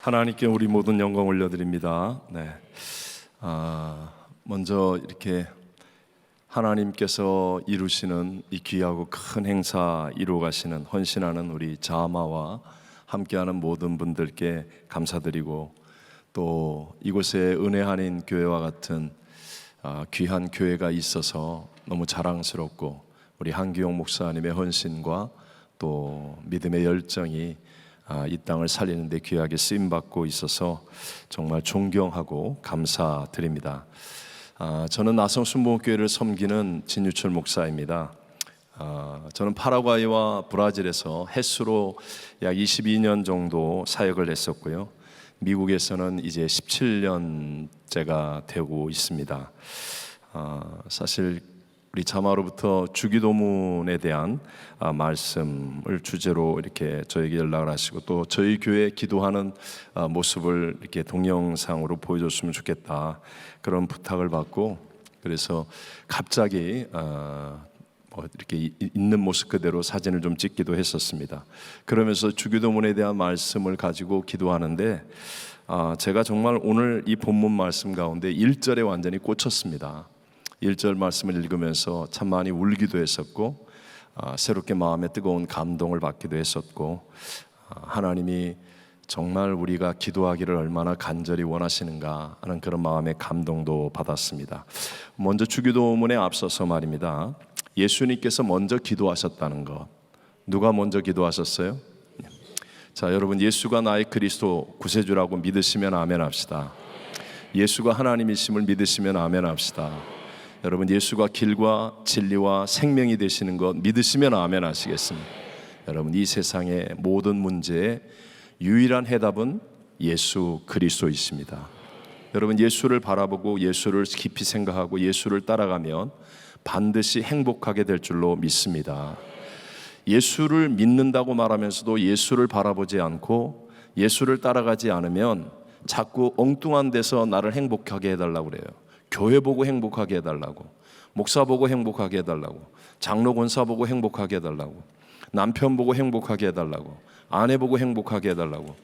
하나님께 우리 모든 영광 올려드립니다. 먼저 이렇게 하나님께서 이루시는 이 귀하고 큰 행사 이루어 가시는 헌신하는 우리 자마와 함께하는 모든 분들께 감사드리고, 또 이곳에 은혜 한인 교회와 같은 귀한 교회가 있어서 너무 자랑스럽고, 우리 한기용 목사님의 헌신과 또 믿음의 열정이 이 땅을 살리는 데 귀하게 쓰임받고 있어서 정말 존경하고 감사드립니다. 저는 나성순복음교회를 섬기는 진유철 목사입니다. 저는 파라과이와 브라질에서 횟수로 약 22년 정도 사역을 했었고요, 미국에서는 이제 17년째가 되고 있습니다. 사실 우리 자마로부터 주기도문에 대한 말씀을 주제로 이렇게 저에게 연락을 하시고, 또 저희 교회 기도하는 모습을 이렇게 동영상으로 보여줬으면 좋겠다, 그런 부탁을 받고, 그래서 갑자기 이렇게 있는 모습 그대로 사진을 좀 찍기도 했었습니다. 그러면서 주기도문에 대한 말씀을 가지고 기도하는데 제가 정말 오늘 이 본문 말씀 가운데 1절에 완전히 꽂혔습니다. 1절 말씀을 읽으면서 참 많이 울기도 했었고, 새롭게 마음에 뜨거운 감동을 받기도 했었고, 하나님이 정말 우리가 기도하기를 얼마나 간절히 원하시는가 하는 그런 마음의 감동도 받았습니다. 먼저 주기도문에 앞서서 말입니다, 예수님께서 먼저 기도하셨다는 것. 누가 먼저 기도하셨어요? 자, 여러분, 예수가 나의 그리스도 구세주라고 믿으시면 아멘 합시다. 예수가 하나님이심을 믿으시면 아멘 합시다. 여러분, 예수가 길과 진리와 생명이 되시는 것 믿으시면 아멘 하시겠습니다. 여러분, 이 세상의 모든 문제의 유일한 해답은 예수 그리스도이십니다. 여러분, 예수를 바라보고 예수를 깊이 생각하고 예수를 따라가면 반드시 행복하게 될 줄로 믿습니다. 예수를 믿는다고 말하면서도 예수를 바라보지 않고 예수를 따라가지 않으면 자꾸 엉뚱한 데서 나를 행복하게 해달라고 그래요. 교회 보고 행복하게 해달라고, 목사 보고 행복하게 해달라고, 장로 권사 보고 행복하게 해달라고, 남편 보고 행복하게 해달라고, 아내 보고 행복하게 해달라고.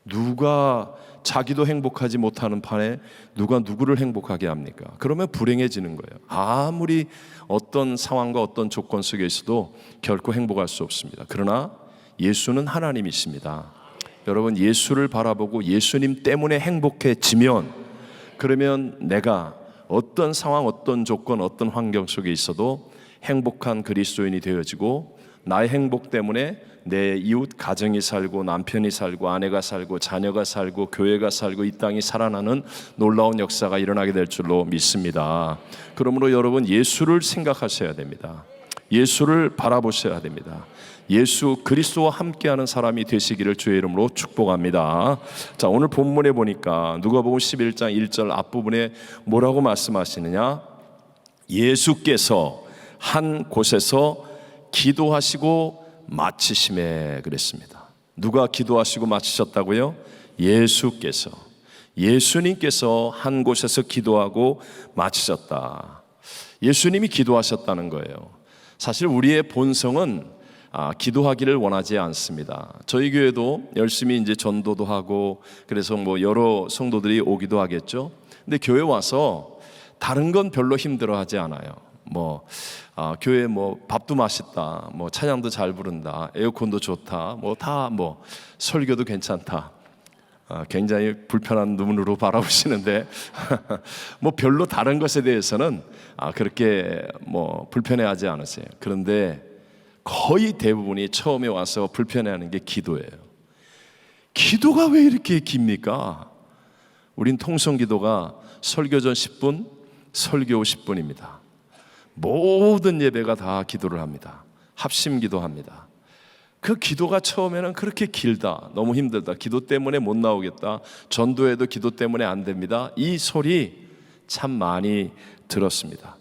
누가 자기도 행복하지 못하는 판에 누가 누구를 행복하게 합니까? 그러면 불행해지는 거예요. 아무리 어떤 상황과 어떤 조건 속에 있어도 결코 행복할 수 없습니다. 그러나 예수는 하나님이십니다. 여러분, 예수를 바라보고 예수님 때문에 행복해지면, 그러면 내가 어떤 상황, 어떤 조건, 어떤 환경 속에 있어도 행복한 그리스도인이 되어지고, 나의 행복 때문에 내 이웃 가정이 살고, 남편이 살고, 아내가 살고, 자녀가 살고, 교회가 살고, 이 땅이 살아나는 놀라운 역사가 일어나게 될 줄로 믿습니다. 그러므로 여러분, 예수를 생각하셔야 됩니다. 예수를 바라보셔야 됩니다. 예수 그리스도와 함께하는 사람이 되시기를 주의 이름으로 축복합니다. 자, 오늘 본문에 보니까 누가복음 11장 1절 앞부분에 뭐라고 말씀하시느냐? 예수께서 한 곳에서 기도하시고 마치심에 그랬습니다. 누가 기도하시고 마치셨다고요? 예수께서, 예수님께서 한 곳에서 기도하고 마치셨다. 예수님이 기도하셨다는 거예요. 사실 우리의 본성은 기도하기를 원하지 않습니다. 저희 교회도 열심히 이제 전도도 하고, 그래서 여러 성도들이 오기도 하겠죠. 근데 교회 와서 다른 건 별로 힘들어하지 않아요. 교회 밥도 맛있다, 찬양도 잘 부른다, 에어컨도 좋다, 설교도 괜찮다, 굉장히 불편한 눈으로 바라보시는데 별로 다른 것에 대해서는 그렇게 불편해하지 않으세요. 그런데 거의 대부분이 처음에 와서 불편해하는 게 기도예요. 기도가 왜 이렇게 깁니까? 우린 통성기도가 설교 전 10분, 설교 후 10분입니다. 모든 예배가 다 기도를 합니다. 합심기도합니다. 그 기도가 처음에는 그렇게 길다, 너무 힘들다, 기도 때문에 못 나오겠다, 전도해도 기도 때문에 안 됩니다, 이 소리 참 많이 들었습니다.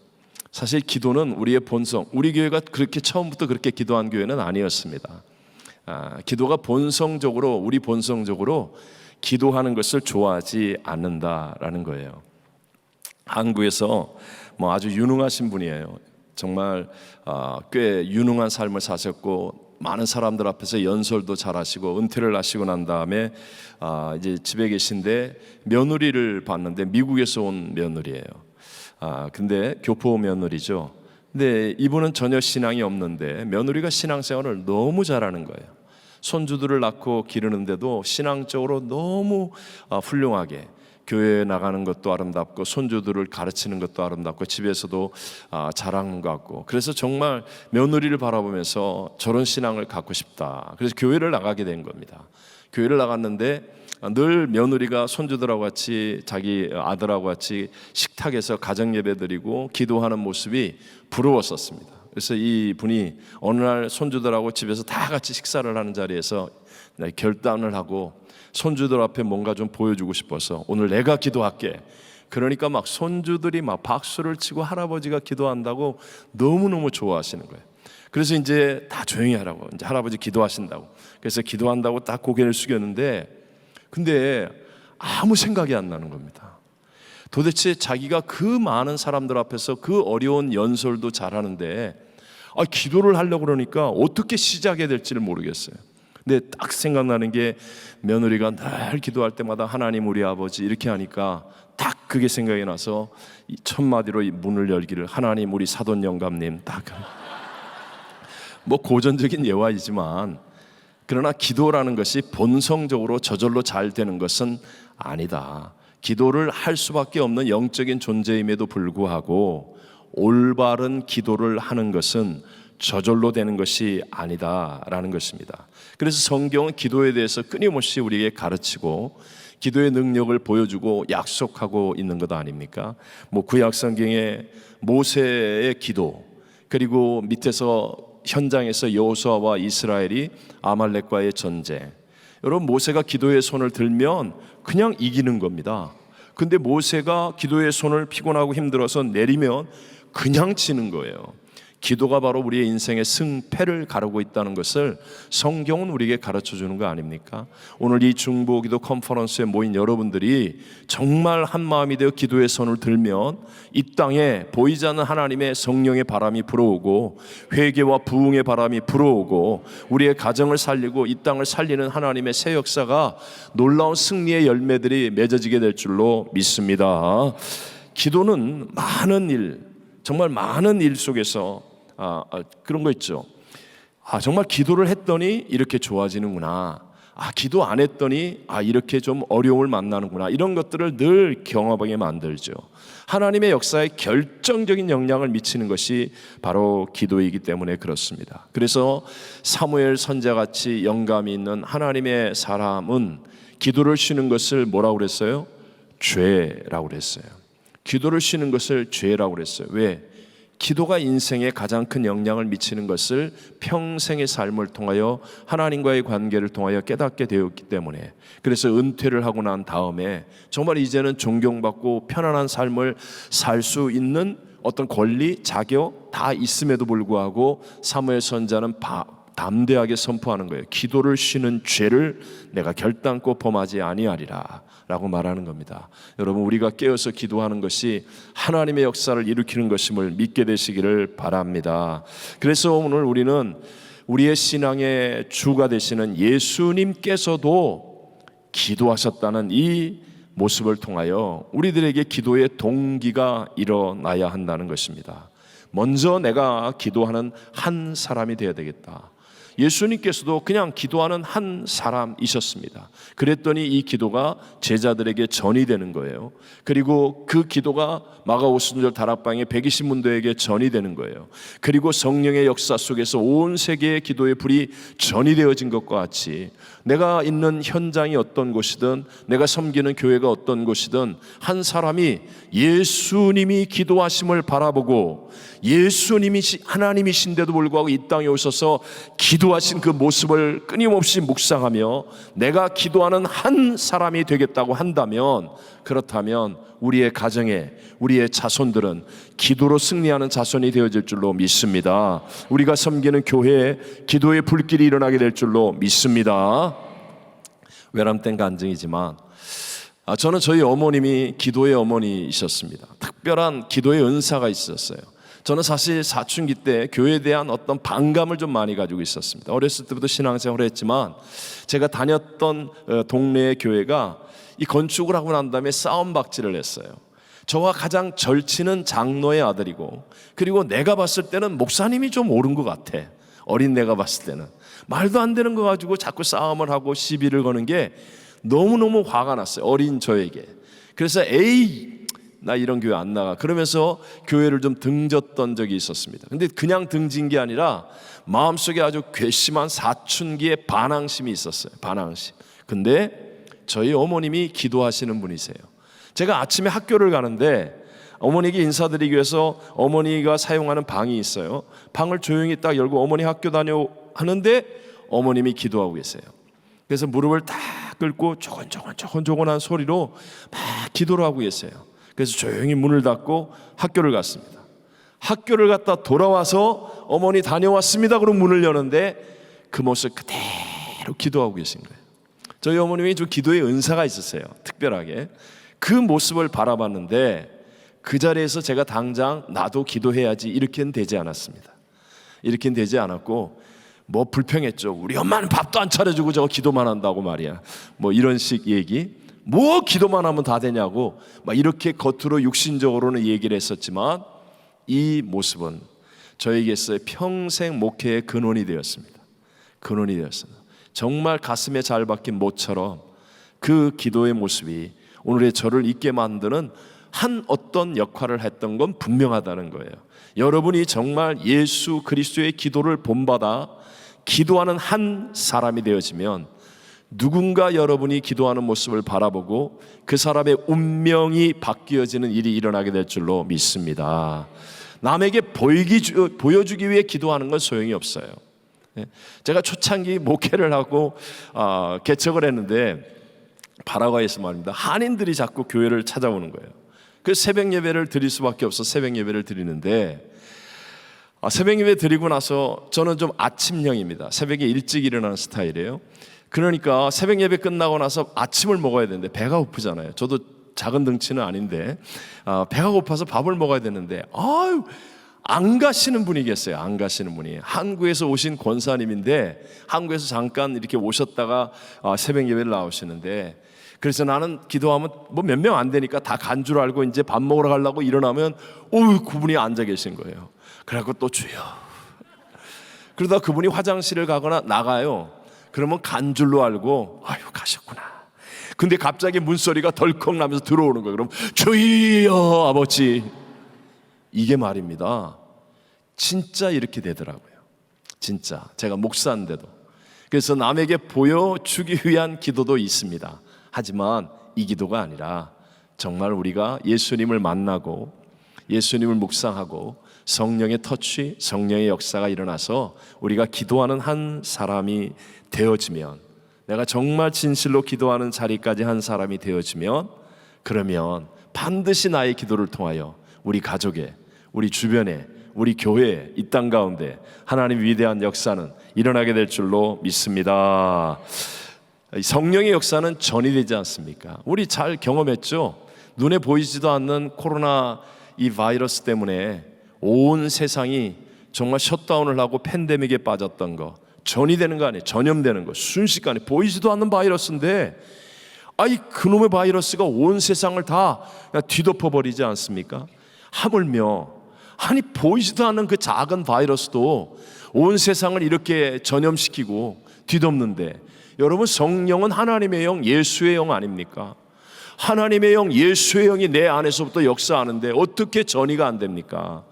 사실 기도는 우리의 본성, 우리 교회가 그렇게 처음부터 그렇게 기도한 교회는 아니었습니다. 기도가 본성적으로, 우리 본성적으로 기도하는 것을 좋아하지 않는다라는 거예요. 한국에서 아주 유능하신 분이에요. 정말 꽤 유능한 삶을 사셨고 많은 사람들 앞에서 연설도 잘하시고 은퇴를 하시고 난 다음에 이제 집에 계신데 며느리를 봤는데 미국에서 온 며느리예요. 근데 교포 며느리죠. 근데 이분은 전혀 신앙이 없는데 며느리가 신앙생활을 너무 잘하는 거예요. 손주들을 낳고 기르는데도 신앙적으로 너무 훌륭하게, 교회에 나가는 것도 아름답고 손주들을 가르치는 것도 아름답고 집에서도 잘하는 것 같고, 그래서 정말 며느리를 바라보면서 저런 신앙을 갖고 싶다. 그래서 교회를 나가게 된 겁니다. 교회를 나갔는데 늘 며느리가 손주들하고 같이, 자기 아들하고 같이 식탁에서 가정 예배 드리고 기도하는 모습이 부러웠었습니다. 그래서 이 분이 어느 날 손주들하고 집에서 다 같이 식사를 하는 자리에서 결단을 하고, 손주들 앞에 뭔가 좀 보여주고 싶어서 오늘 내가 기도할게. 그러니까 막 손주들이 막 박수를 치고 할아버지가 기도한다고 너무너무 좋아하시는 거예요. 그래서 이제 다 조용히 하라고, 이제 할아버지 기도하신다고. 그래서 기도한다고 딱 고개를 숙였는데, 근데 아무 생각이 안 나는 겁니다. 도대체 자기가 그 많은 사람들 앞에서 그 어려운 연설도 잘하는데 기도를 하려고 그러니까 어떻게 시작해야 될지를 모르겠어요. 근데 딱 생각나는 게, 며느리가 늘 기도할 때마다 하나님 우리 아버지 이렇게 하니까 딱 그게 생각이 나서 첫 마디로 문을 열기를, 하나님 우리 사돈 영감님. 딱 뭐 고전적인 예화이지만, 그러나 기도라는 것이 본성적으로 저절로 잘 되는 것은 아니다. 기도를 할 수밖에 없는 영적인 존재임에도 불구하고 올바른 기도를 하는 것은 저절로 되는 것이 아니다라는 것입니다. 그래서 성경은 기도에 대해서 끊임없이 우리에게 가르치고 기도의 능력을 보여주고 약속하고 있는 것 아닙니까? 구약 성경에 모세의 기도, 그리고 밑에서 현장에서 여호수아와 이스라엘이 아말렉과의 전쟁. 여러분, 모세가 기도의 손을 들면 그냥 이기는 겁니다. 근데 모세가 기도의 손을 피곤하고 힘들어서 내리면 그냥 치는 거예요. 기도가 바로 우리의 인생의 승패를 가르고 있다는 것을 성경은 우리에게 가르쳐 주는 거 아닙니까? 오늘 이 중보기도 컨퍼런스에 모인 여러분들이 정말 한 마음이 되어 기도의 손을 들면 이 땅에 보이지 않는 하나님의 성령의 바람이 불어오고 회개와 부흥의 바람이 불어오고 우리의 가정을 살리고 이 땅을 살리는 하나님의 새 역사가, 놀라운 승리의 열매들이 맺어지게 될 줄로 믿습니다. 기도는 많은 일, 정말 많은 일 속에서 그런 거 있죠. 정말 기도를 했더니 이렇게 좋아지는구나. 기도 안 했더니 이렇게 좀 어려움을 만나는구나. 이런 것들을 늘 경험하게 만들죠. 하나님의 역사에 결정적인 영향을 미치는 것이 바로 기도이기 때문에 그렇습니다. 그래서 사무엘 선지자같이 영감이 있는 하나님의 사람은 기도를 쉬는 것을 뭐라고 그랬어요? 죄라고 그랬어요. 기도를 쉬는 것을 죄라고 그랬어요. 왜? 기도가 인생에 가장 큰 영향을 미치는 것을 평생의 삶을 통하여, 하나님과의 관계를 통하여 깨닫게 되었기 때문에, 그래서 은퇴를 하고 난 다음에 정말 이제는 존경받고 편안한 삶을 살 수 있는 어떤 권리, 자격 다 있음에도 불구하고 사무엘 선지자는 담대하게 선포하는 거예요. 기도를 쉬는 죄를 내가 결단코 범하지 아니하리라 라고 말하는 겁니다. 여러분, 우리가 깨어서 기도하는 것이 하나님의 역사를 일으키는 것임을 믿게 되시기를 바랍니다. 그래서 오늘 우리는 우리의 신앙의 주가 되시는 예수님께서도 기도하셨다는 이 모습을 통하여 우리들에게 기도의 동기가 일어나야 한다는 것입니다. 먼저 내가 기도하는 한 사람이 되어야 되겠다. 예수님께서도 그냥 기도하는 한 사람이셨습니다. 그랬더니 이 기도가 제자들에게 전이 되는 거예요. 그리고 그 기도가 마가오순절 다락방의 120문도에게 전이 되는 거예요. 그리고 성령의 역사 속에서 온 세계의 기도의 불이 전이 되어진 것과 같이, 내가 있는 현장이 어떤 곳이든, 내가 섬기는 교회가 어떤 곳이든, 한 사람이 예수님이 기도하심을 바라보고 예수님이 하나님이신데도 불구하고 이 땅에 오셔서 기도하신 그 모습을 끊임없이 묵상하며 내가 기도하는 한 사람이 되겠다고 한다면, 그렇다면 우리의 가정에, 우리의 자손들은 기도로 승리하는 자손이 되어질 줄로 믿습니다. 우리가 섬기는 교회에 기도의 불길이 일어나게 될 줄로 믿습니다. 외람된 간증이지만 저는 저희 어머님이 기도의 어머니이셨습니다. 특별한 기도의 은사가 있었어요. 저는 사실 사춘기 때 교회에 대한 어떤 반감을 좀 많이 가지고 있었습니다. 어렸을 때부터 신앙생활을 했지만 제가 다녔던 동네의 교회가 이 건축을 하고 난 다음에 싸움박질을 했어요. 저와 가장 절친은 장로의 아들이고, 그리고 내가 봤을 때는 목사님이 좀 옳은 것 같아. 어린 내가 봤을 때는 말도 안 되는 거 가지고 자꾸 싸움을 하고 시비를 거는 게 너무너무 화가 났어요, 어린 저에게. 그래서 나 이런 교회 안 나가 그러면서 교회를 좀 등졌던 적이 있었습니다. 근데 그냥 등진 게 아니라 마음속에 아주 괘씸한 사춘기의 반항심이 있었어요. 반항심. 근데 저희 어머님이 기도하시는 분이세요. 제가 아침에 학교를 가는데 어머니에게 인사드리기 위해서 어머니가 사용하는 방이 있어요. 방을 조용히 딱 열고 어머니 학교 다녀 하는데 어머님이 기도하고 계세요. 그래서 무릎을 딱 꿇고 조곤조곤한 소리로 막 기도를 하고 계세요. 그래서 조용히 문을 닫고 학교를 갔습니다. 학교를 갔다 돌아와서 어머니 다녀왔습니다 그러고 문을 여는데 그 모습 그대로 기도하고 계신 거예요. 저희 어머님이 좀 기도의 은사가 있었어요. 특별하게. 그 모습을 바라봤는데 그 자리에서 제가 당장 나도 기도해야지 이렇게는 되지 않았습니다. 이렇게는 되지 않았고 뭐 불평했죠. 우리 엄마는 밥도 안 차려주고 저거 기도만 한다고 말이야. 뭐 이런 식 얘기. 뭐 기도만 하면 다 되냐고 막 이렇게 겉으로 육신적으로는 얘기를 했었지만 이 모습은 저에게서 평생 목회의 근원이 되었습니다. 근원이 되었습니다. 정말 가슴에 잘 박힌 못처럼 그 기도의 모습이 오늘의 저를 있게 만드는 한 어떤 역할을 했던 건 분명하다는 거예요. 여러분이 정말 예수 그리스도의 기도를 본받아 기도하는 한 사람이 되어지면 누군가 여러분이 기도하는 모습을 바라보고 그 사람의 운명이 바뀌어지는 일이 일어나게 될 줄로 믿습니다. 남에게 보여주기 위해 기도하는 건 소용이 없어요. 제가 초창기 목회를 하고 개척을 했는데 파라과이에서 말입니다. 한인들이 자꾸 교회를 찾아오는 거예요. 그래서 새벽 예배를 드릴 수밖에 없어 새벽 예배를 드리는데 새벽 예배 드리고 나서 저는 좀 아침형입니다. 새벽에 일찍 일어나는 스타일이에요. 그러니까 새벽 예배 끝나고 나서 아침을 먹어야 되는데 배가 고프잖아요. 저도 작은 덩치는 아닌데 배가 고파서 밥을 먹어야 되는데 안 가시는 분이 계세요. 안 가시는 분이 한국에서 오신 권사님인데 한국에서 잠깐 이렇게 오셨다가 새벽 예배를 나오시는데 그래서 나는 기도하면 뭐 몇 명 안 되니까 다 간 줄 알고 이제 밥 먹으러 가려고 일어나면 그분이 앉아 계신 거예요. 그래갖고 또 주여 그러다 그분이 화장실을 가거나 나가요. 그러면 간 줄로 알고 가셨구나. 근데 갑자기 문소리가 덜컥 나면서 들어오는 거예요. 그럼 주여 아버지. 이게 말입니다. 진짜 이렇게 되더라고요. 진짜 제가 목사인데도. 그래서 남에게 보여주기 위한 기도도 있습니다. 하지만 이 기도가 아니라 정말 우리가 예수님을 만나고 예수님을 묵상하고 성령의 터치, 성령의 역사가 일어나서 우리가 기도하는 한 사람이 되어지면, 내가 정말 진실로 기도하는 자리까지 한 사람이 되어지면, 그러면 반드시 나의 기도를 통하여 우리 가족에, 우리 주변에, 우리 교회에, 이 땅 가운데 하나님의 위대한 역사는 일어나게 될 줄로 믿습니다. 성령의 역사는 전이 되지 않습니까? 우리 잘 경험했죠? 눈에 보이지도 않는 코로나 이 바이러스 때문에 온 세상이 정말 셧다운을 하고 팬데믹에 빠졌던 거, 전이 되는 거 아니에요. 전염되는 거, 순식간에 보이지도 않는 바이러스인데 그놈의 바이러스가 온 세상을 다 뒤덮어 버리지 않습니까? 하물며 보이지도 않는 그 작은 바이러스도 온 세상을 이렇게 전염시키고 뒤덮는데, 여러분 성령은 하나님의 영, 예수의 영 아닙니까? 하나님의 영, 예수의 영이 내 안에서부터 역사하는데 어떻게 전이가 안 됩니까?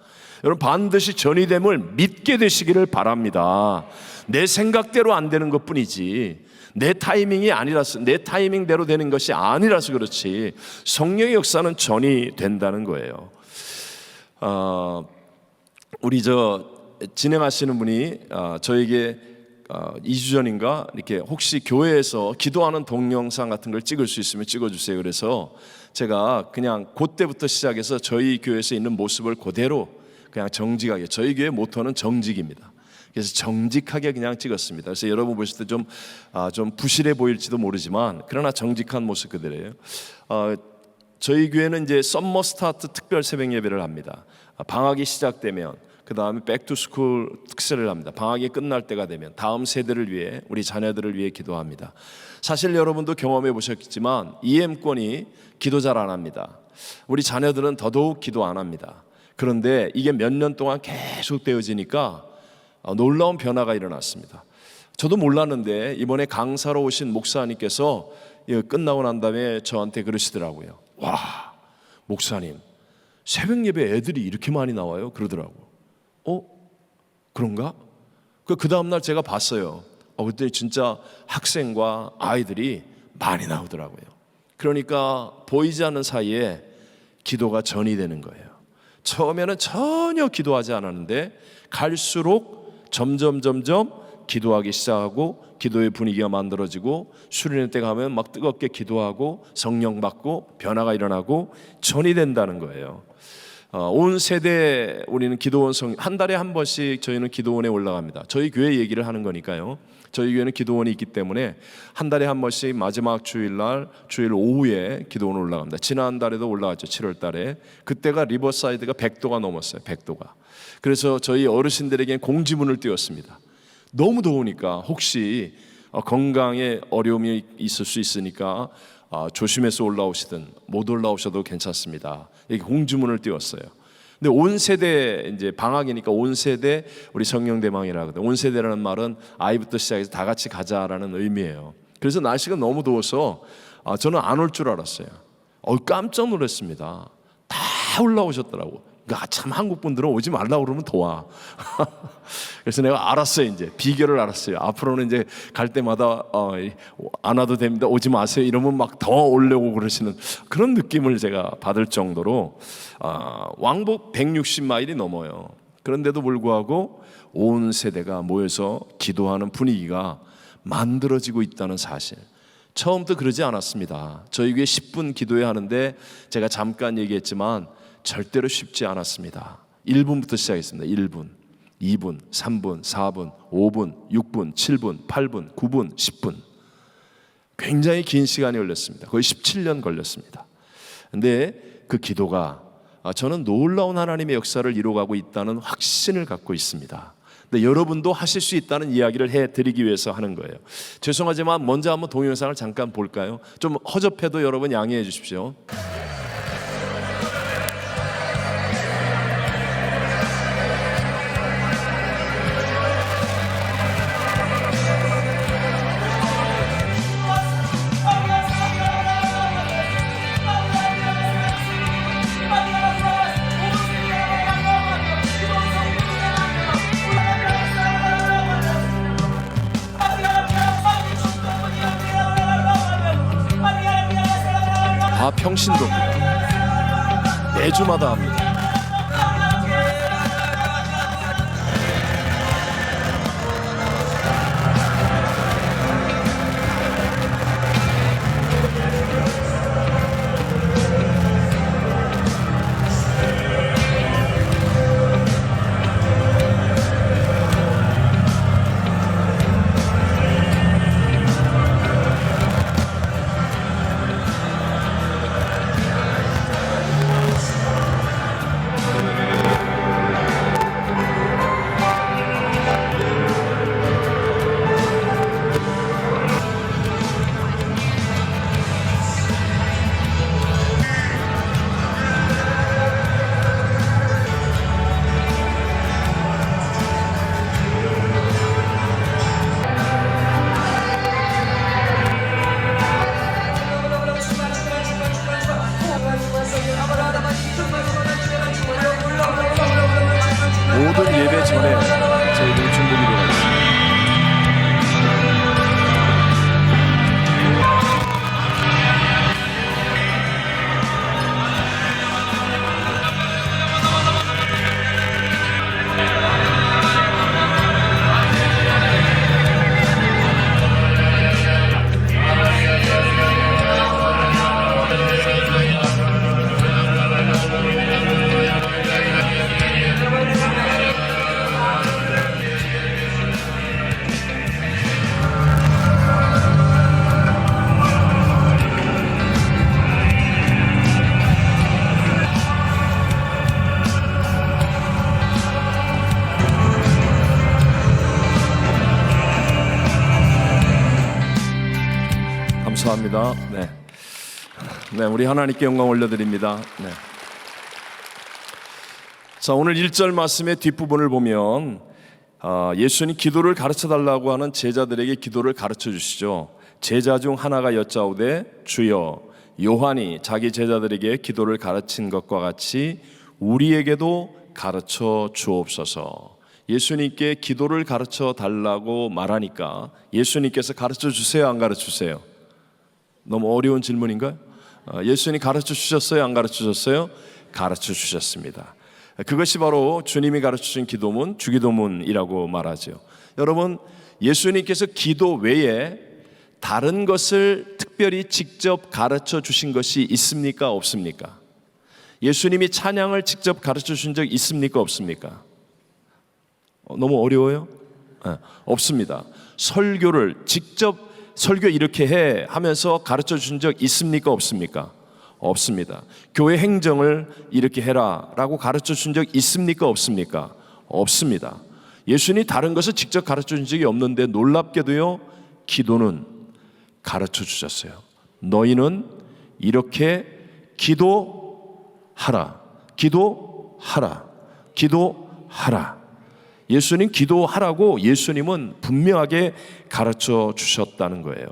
여러분 반드시 전이됨을 믿게 되시기를 바랍니다. 내 생각대로 안 되는 것뿐이지 내 타이밍이 아니라서, 내 타이밍대로 되는 것이 아니라서 그렇지 성령의 역사는 전이 된다는 거예요. 우리 진행하시는 분이 저에게 2주 전인가 이렇게 혹시 교회에서 기도하는 동영상 같은 걸 찍을 수 있으면 찍어주세요. 그래서 제가 그냥 그때부터 시작해서 저희 교회에서 있는 모습을 그대로 그냥 정직하게, 저희 교회 모토는 정직입니다. 그래서 정직하게 그냥 찍었습니다. 그래서 여러분 보실 때 좀 부실해 보일지도 모르지만 그러나 정직한 모습 그대로예요. 저희 교회는 이제 썸머 스타트 특별 새벽 예배를 합니다. 방학이 시작되면 그 다음에 백투스쿨 특세를 합니다. 방학이 끝날 때가 되면 다음 세대를 위해, 우리 자녀들을 위해 기도합니다. 사실 여러분도 경험해 보셨겠지만 EM권이 기도 잘 안 합니다. 우리 자녀들은 더더욱 기도 안 합니다. 그런데 이게 몇 년 동안 계속 되어지니까 놀라운 변화가 일어났습니다. 저도 몰랐는데 이번에 강사로 오신 목사님께서 끝나고 난 다음에 저한테 그러시더라고요. 와, 목사님, 새벽 예배 애들이 이렇게 많이 나와요? 그러더라고요. 그런가? 그 다음날 제가 봤어요. 그때 진짜 학생과 아이들이 많이 나오더라고요. 그러니까 보이지 않는 사이에 기도가 전이 되는 거예요. 처음에는 전혀 기도하지 않았는데 갈수록 점점 기도하기 시작하고 기도의 분위기가 만들어지고 수련회 때 가면 막 뜨겁게 기도하고 성령 받고 변화가 일어나고 전이 된다는 거예요. 온 세대 우리는 기도원 한 달에 한 번씩 저희는 기도원에 올라갑니다. 저희 교회 얘기를 하는 거니까요. 저희 교회는 기도원이 있기 때문에 한 달에 한 번씩 마지막 주일날 주일 오후에 기도원 올라갑니다. 지난달에도 올라갔죠. 7월 달에. 그때가 리버사이드가 100도가 넘었어요. 100도가. 그래서 저희 어르신들에게는 공지문을 띄웠습니다. 너무 더우니까 혹시 건강에 어려움이 있을 수 있으니까 조심해서 올라오시든 못 올라오셔도 괜찮습니다. 이렇게 공지문을 띄웠어요. 근데 온 세대, 이제 방학이니까 온 세대 우리 성령대망이라 하거든요. 온 세대라는 말은 아이부터 시작해서 다 같이 가자라는 의미예요. 그래서 날씨가 너무 더워서 저는 안 올 줄 알았어요. 깜짝 놀랐습니다. 다 올라오셨더라고. 그러니까 참 한국 분들은 오지 말라고 그러면 더 와. 그래서 내가 알았어요. 이제 비결을 알았어요. 앞으로는 이제 갈 때마다 안 와도 됩니다, 오지 마세요 이러면 막 더 오려고 그러시는 그런 느낌을 제가 받을 정도로 왕복 160마일이 넘어요. 그런데도 불구하고 온 세대가 모여서 기도하는 분위기가 만들어지고 있다는 사실, 처음부터 그러지 않았습니다. 저희 교회 10분 기도회 하는데 제가 잠깐 얘기했지만 절대로 쉽지 않았습니다. 1분부터 시작했습니다. 1분, 2분, 3분, 4분, 5분, 6분, 7분, 8분, 9분, 10분. 굉장히 긴 시간이 걸렸습니다. 거의 17년 걸렸습니다. 근데 그 기도가 저는 놀라운 하나님의 역사를 이루어가고 있다는 확신을 갖고 있습니다. 근데 여러분도 하실 수 있다는 이야기를 해드리기 위해서 하는 거예요. 죄송하지만 먼저 한번 동영상을 잠깐 볼까요? 좀 허접해도 여러분 양해해 주십시오. 다 평신도입니다. 매주마다 합니다. 감사합니다. 네. 네, 우리 하나님께 영광 올려드립니다. 네. 자, 오늘 1절 말씀의 뒷부분을 보면 예수님 기도를 가르쳐 달라고 하는 제자들에게 기도를 가르쳐 주시죠. 제자 중 하나가 여짜오되 주여, 요한이 자기 제자들에게 기도를 가르친 것과 같이 우리에게도 가르쳐 주옵소서. 예수님께 기도를 가르쳐 달라고 말하니까 예수님께서 가르쳐 주세요, 안 가르쳐 주세요? 너무 어려운 질문인가요? 예수님 가르쳐 주셨어요, 안 가르쳐 주셨어요? 가르쳐 주셨습니다. 그것이 바로 주님이 가르쳐 주신 기도문, 주기도문이라고 말하죠. 여러분, 예수님께서 기도 외에 다른 것을 특별히 직접 가르쳐 주신 것이 있습니까, 없습니까? 예수님이 찬양을 직접 가르쳐 주신 적 있습니까, 없습니까? 너무 어려워요? 네, 없습니다. 설교를 직접 설교 이렇게 해 하면서 가르쳐 준 적 있습니까, 없습니까? 없습니다. 교회 행정을 이렇게 해라 라고 가르쳐 준 적 있습니까, 없습니까? 없습니다. 예수님이 다른 것을 직접 가르쳐 준 적이 없는데 놀랍게도요, 기도는 가르쳐 주셨어요. 너희는 이렇게 기도하라, 기도하라, 기도하라. 예수님 기도하라고 예수님은 분명하게 가르쳐 주셨다는 거예요.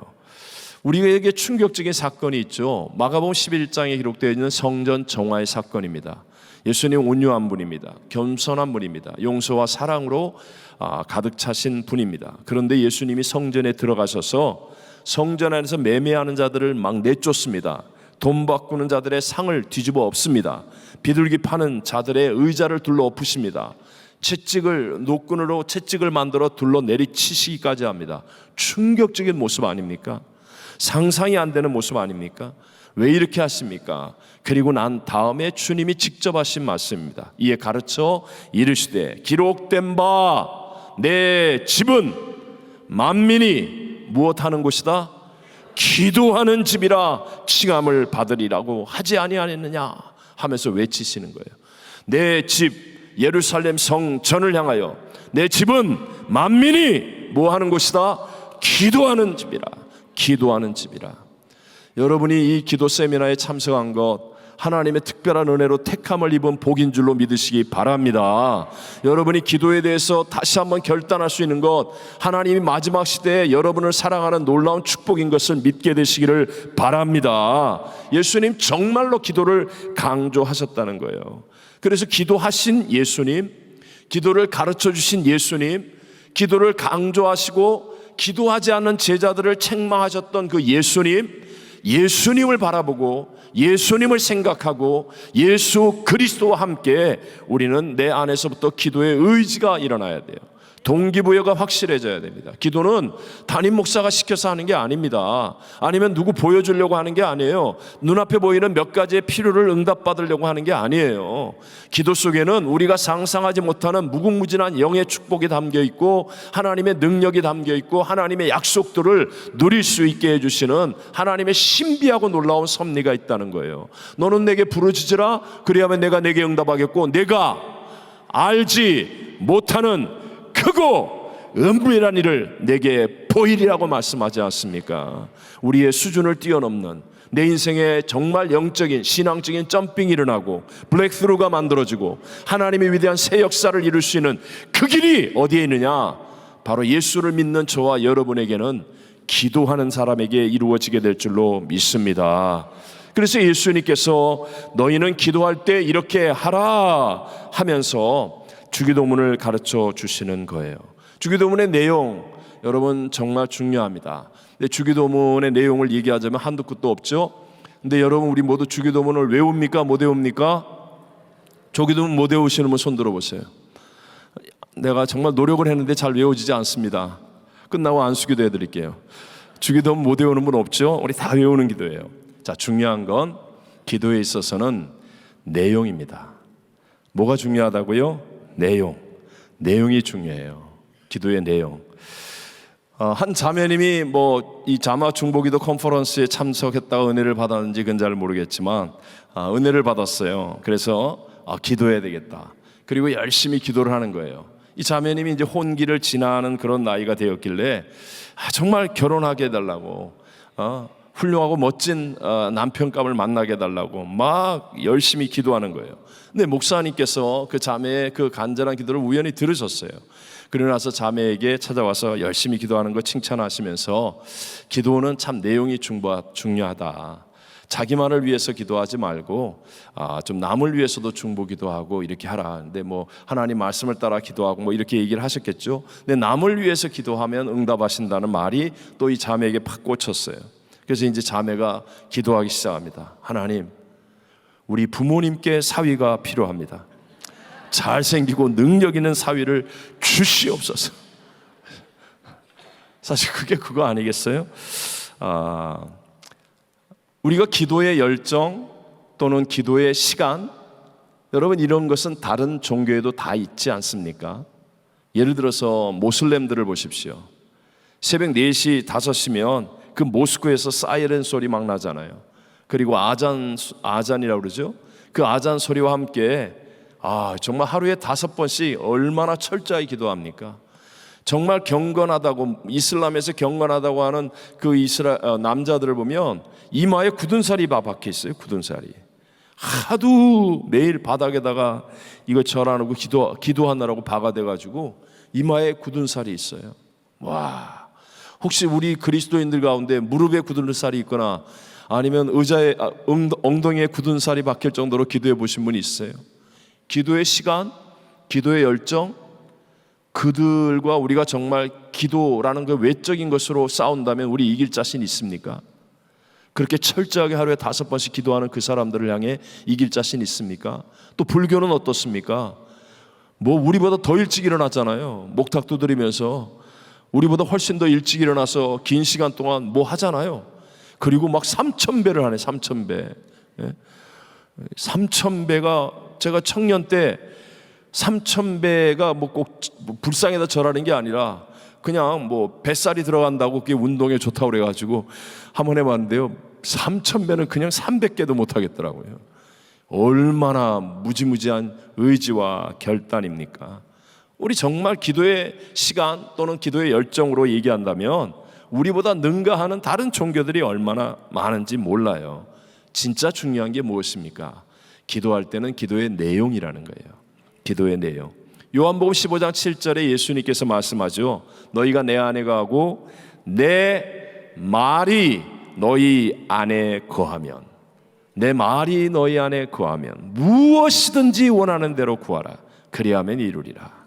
우리에게 충격적인 사건이 있죠. 마가복음 11장에 기록되어 있는 성전 정화의 사건입니다. 예수님 온유한 분입니다. 겸손한 분입니다. 용서와 사랑으로 가득 차신 분입니다. 그런데 예수님이 성전에 들어가셔서 성전 안에서 매매하는 자들을 막 내쫓습니다. 돈 바꾸는 자들의 상을 뒤집어 엎습니다. 비둘기 파는 자들의 의자를 둘러 엎으십니다. 노끈으로 채찍을 만들어 둘러 내리치시기까지 합니다. 충격적인 모습 아닙니까? 상상이 안 되는 모습 아닙니까? 왜 이렇게 하십니까? 그리고 난 다음에 주님이 직접 하신 말씀입니다. 이에 가르쳐 이르시되 기록된 바 내 집은 만민이 무엇하는 곳이다? 기도하는 집이라 칭함을 받으리라고 하지 아니하였느냐 하면서 외치시는 거예요. 내 집 예루살렘 성전을 향하여 내 집은 만민이 뭐하는 곳이다? 기도하는 집이라. 기도하는 집이라. 여러분이 이 기도 세미나에 참석한 것 하나님의 특별한 은혜로 택함을 입은 복인 줄로 믿으시기 바랍니다. 여러분이 기도에 대해서 다시 한번 결단할 수 있는 것, 하나님이 마지막 시대에 여러분을 사랑하는 놀라운 축복인 것을 믿게 되시기를 바랍니다. 예수님 정말로 기도를 강조하셨다는 거예요. 그래서 기도하신 예수님, 기도를 가르쳐 주신 예수님, 기도를 강조하시고 기도하지 않는 제자들을 책망하셨던 그 예수님을 바라보고 예수님을 생각하고 예수 그리스도와 함께 우리는 내 안에서부터 기도의 의지가 일어나야 돼요. 동기부여가 확실해져야 됩니다. 기도는 담임 목사가 시켜서 하는 게 아닙니다. 아니면 누구 보여주려고 하는 게 아니에요. 눈앞에 보이는 몇 가지의 필요를 응답받으려고 하는 게 아니에요. 기도 속에는 우리가 상상하지 못하는 무궁무진한 영의 축복이 담겨 있고 하나님의 능력이 담겨 있고 하나님의 약속들을 누릴 수 있게 해주시는 하나님의 신비하고 놀라운 섭리가 있다는 거예요. 너는 내게 부르짖으라 그리하면 내가 내게 응답하겠고 내가 알지 못하는 크고 은밀한 일을 내게 보이리라고 말씀하지 않습니까? 우리의 수준을 뛰어넘는 내 인생에 정말 영적인 신앙적인 점핑이 일어나고 블랙스루가 만들어지고 하나님의 위대한 새 역사를 이룰 수 있는 그 길이 어디에 있느냐? 바로 예수를 믿는 저와 여러분에게는 기도하는 사람에게 이루어지게 될 줄로 믿습니다. 그래서 예수님께서 너희는 기도할 때 이렇게 하라 하면서 주기도문을 가르쳐 주시는 거예요. 주기도문의 내용 여러분 정말 중요합니다. 근데 주기도문의 내용을 얘기하자면 한두 끝도 없죠. 근데 여러분 우리 모두 주기도문을 외웁니까? 못 외웁니까? 주기도문 못 외우시는 분 손 들어보세요. 내가 정말 노력을 했는데 잘 외워지지 않습니다. 끝나고 안수기도 해드릴게요. 주기도문 못 외우는 분 없죠? 우리 다 외우는 기도예요. 자, 중요한 건 기도에 있어서는 내용입니다. 뭐가 중요하다고요? 내용이 중요해요. 기도의 내용. 한 자매님이 이 자마 중보기도 컨퍼런스에 참석했다가 은혜를 받았는지 그건 잘 모르겠지만 은혜를 받았어요. 그래서 기도해야 되겠다. 그리고 열심히 기도를 하는 거예요. 이 자매님이 이제 혼기를 지나는 그런 나이가 되었길래 정말 결혼하게 해달라고 훌륭하고 멋진 남편감을 만나게 해달라고 막 열심히 기도하는 거예요. 근데 목사님께서 그 자매의 그 간절한 기도를 우연히 들으셨어요. 그러고 나서 자매에게 찾아와서 열심히 기도하는 거 칭찬하시면서 기도는 참 내용이 중요하다. 자기만을 위해서 기도하지 말고 좀 남을 위해서도 중보기도 하고 이렇게 하라. 근데 뭐 하나님 말씀을 따라 기도하고 뭐 이렇게 얘기를 하셨겠죠. 근데 남을 위해서 기도하면 응답하신다는 말이 또 이 자매에게 팍 꽂혔어요. 그래서 이제 자매가 기도하기 시작합니다. 하나님, 우리 부모님께 사위가 필요합니다. 잘생기고 능력 있는 사위를 주시옵소서. 사실 그게 그거 아니겠어요? 우리가 기도의 열정 또는 기도의 시간, 여러분 이런 것은 다른 종교에도 다 있지 않습니까? 예를 들어서 모슬렘들을 보십시오. 새벽 4시, 5시면 그 모스크에서 사이렌 소리 막 나잖아요. 그리고 아잔이라고 그러죠. 그 아잔 소리와 함께 정말 하루에 5번씩 얼마나 철저히 기도합니까? 정말 경건하다고, 이슬람에서 경건하다고 하는 그 남자들을 보면 이마에 굳은 살이 박혀 있어요. 굳은 살이. 하도 매일 바닥에다가 이거 절하고 기도하느라고 박아대가지고 이마에 굳은 살이 있어요. 와, 혹시 우리 그리스도인들 가운데 무릎에 굳은 살이 있거나 아니면 의자에 엉덩이에 굳은 살이 박힐 정도로 기도해 보신 분이 있어요? 기도의 시간, 기도의 열정, 그들과 우리가 정말 기도라는 그 외적인 것으로 싸운다면 우리 이길 자신 있습니까? 그렇게 철저하게 하루에 5번씩 기도하는 그 사람들을 향해 이길 자신 있습니까? 또 불교는 어떻습니까? 뭐 우리보다 더 일찍 일어났잖아요. 목탁 두드리면서 우리보다 훨씬 더 일찍 일어나서 긴 시간 동안 뭐 하잖아요. 그리고 막 3,000배를 하네. 3,000배. 3,000배가 제가 청년 때 3,000배가 뭐 꼭 불상에다 절하는 게 아니라 그냥 뭐 뱃살이 들어간다고 그게 운동에 좋다고 그래가지고 한번 해봤는데요. 3,000배는 그냥 300개도 못 하겠더라고요. 얼마나 무지무지한 의지와 결단입니까? 우리 정말 기도의 시간 또는 기도의 열정으로 얘기한다면 우리보다 능가하는 다른 종교들이 얼마나 많은지 몰라요. 진짜 중요한 게 무엇입니까? 기도할 때는 기도의 내용이라는 거예요. 기도의 내용. 요한복음 15장 7절에 예수님께서 말씀하죠. 너희가 내 안에 거하고 내 말이 너희 안에 거하면, 내 말이 너희 안에 거하면 무엇이든지 원하는 대로 구하라. 그리하면 이루리라.